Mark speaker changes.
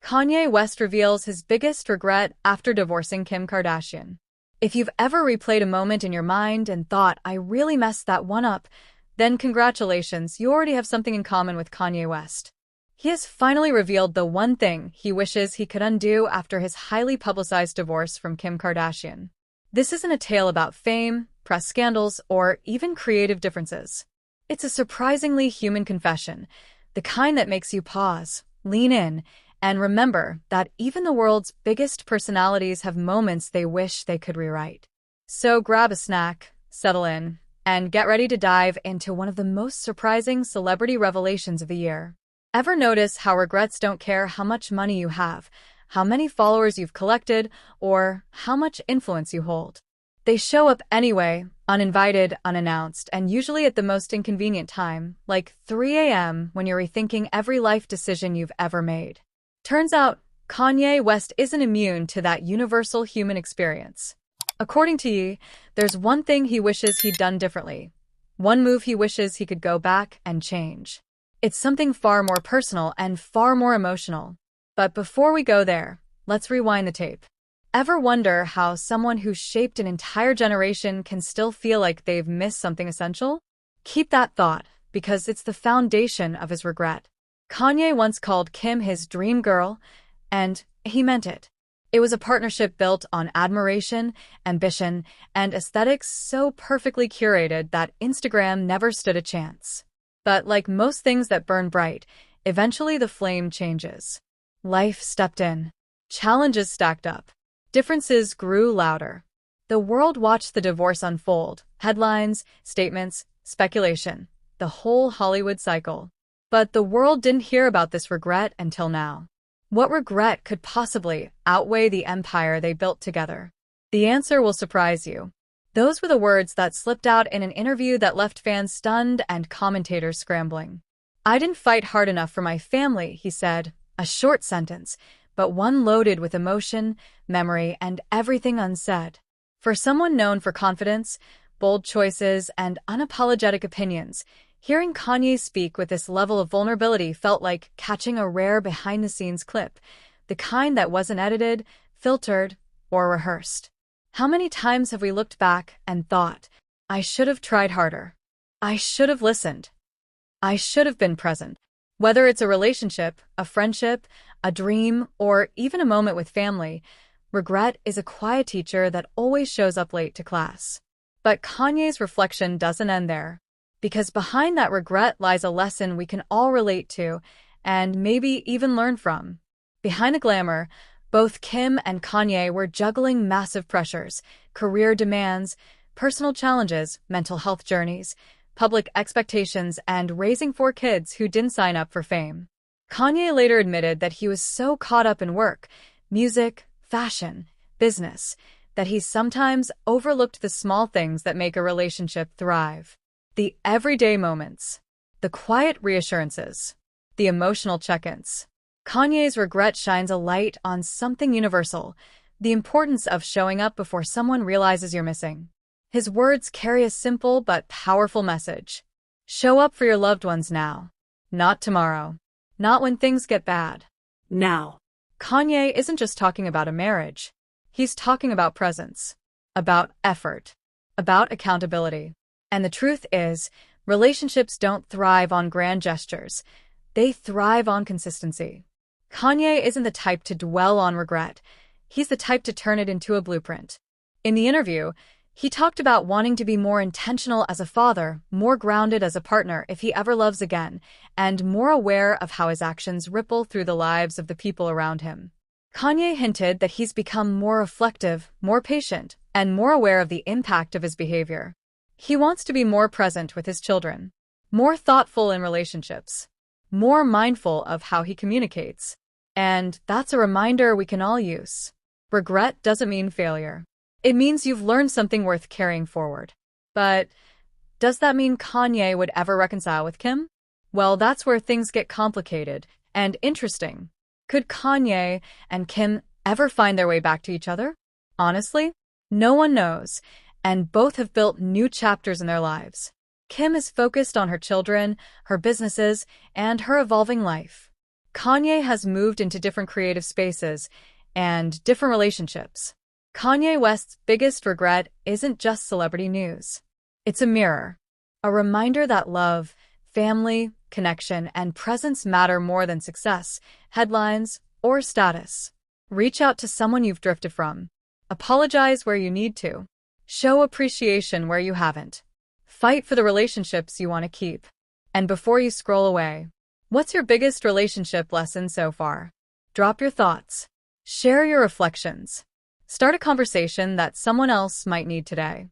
Speaker 1: Kanye West reveals his biggest regret after divorcing Kim Kardashian. If you've ever replayed a moment in your mind and thought, I really messed that one up, then congratulations, you already have something in common with Kanye West. He has finally revealed the one thing he wishes he could undo after his highly publicized divorce from Kim Kardashian. This isn't a tale about fame, press scandals, or even creative differences. It's a surprisingly human confession, the kind that makes you pause, lean in, and remember that even the world's biggest personalities have moments they wish they could rewrite. So grab a snack, settle in, and get ready to dive into one of the most surprising celebrity revelations of the year. Ever notice how regrets don't care how much money you have, how many followers you've collected, or how much influence you hold? They show up anyway, uninvited, unannounced, and usually at the most inconvenient time, like 3 a.m. when you're rethinking every life decision you've ever made. Turns out, Kanye West isn't immune to that universal human experience. According to Ye, there's one thing he wishes he'd done differently. One move he wishes he could go back and change. It's something far more personal and far more emotional. But before we go there, let's rewind the tape. Ever wonder how someone who shaped an entire generation can still feel like they've missed something essential? Keep that thought, because it's the foundation of his regret. Kanye once called Kim his dream girl, and he meant it. It was a partnership built on admiration, ambition, and aesthetics so perfectly curated that Instagram never stood a chance. But like most things that burn bright, eventually the flame changes. Life stepped in. Challenges stacked up. Differences grew louder. The world watched the divorce unfold. Headlines, statements, speculation. The whole Hollywood cycle. But the world didn't hear about this regret until now. What regret could possibly outweigh the empire they built together? The answer will surprise you. Those were the words that slipped out in an interview that left fans stunned and commentators scrambling. "I didn't fight hard enough for my family," he said, a short sentence, but one loaded with emotion, memory, and everything unsaid. For someone known for confidence, bold choices, and unapologetic opinions, hearing Kanye speak with this level of vulnerability felt like catching a rare behind-the-scenes clip, the kind that wasn't edited, filtered, or rehearsed. How many times have we looked back and thought, I should have tried harder. I should have listened. I should have been present. Whether it's a relationship, a friendship, a dream, or even a moment with family, regret is a quiet teacher that always shows up late to class. But Kanye's reflection doesn't end there. Because behind that regret lies a lesson we can all relate to and maybe even learn from. Behind the glamour, both Kim and Kanye were juggling massive pressures, career demands, personal challenges, mental health journeys, public expectations, and raising 4 kids who didn't sign up for fame. Kanye later admitted that he was so caught up in work, music, fashion, business, that he sometimes overlooked the small things that make a relationship thrive. The everyday moments, the quiet reassurances, the emotional check-ins. Kanye's regret shines a light on something universal, the importance of showing up before someone realizes you're missing. His words carry a simple but powerful message. Show up for your loved ones now, not tomorrow, not when things get bad. Now. Kanye isn't just talking about a marriage. He's talking about presence, about effort, about accountability. And the truth is, relationships don't thrive on grand gestures. They thrive on consistency. Kanye isn't the type to dwell on regret. He's the type to turn it into a blueprint. In the interview, he talked about wanting to be more intentional as a father, more grounded as a partner if he ever loves again, and more aware of how his actions ripple through the lives of the people around him. Kanye hinted that he's become more reflective, more patient, and more aware of the impact of his behavior. He wants to be more present with his children, more thoughtful in relationships, more mindful of how he communicates. And that's a reminder we can all use. Regret doesn't mean failure. It means you've learned something worth carrying forward. But does that mean Kanye would ever reconcile with Kim? Well, that's where things get complicated and interesting. Could Kanye and Kim ever find their way back to each other? Honestly, no one knows. And both have built new chapters in their lives. Kim is focused on her children, her businesses, and her evolving life. Kanye has moved into different creative spaces and different relationships. Kanye West's biggest regret isn't just celebrity news. It's a mirror, a reminder that love, family, connection, and presence matter more than success, headlines, or status. Reach out to someone you've drifted from. Apologize where you need to. Show appreciation where you haven't. Fight for the relationships you want to keep. And before you scroll away, what's your biggest relationship lesson so far? Drop your thoughts. Share your reflections. Start a conversation that someone else might need today.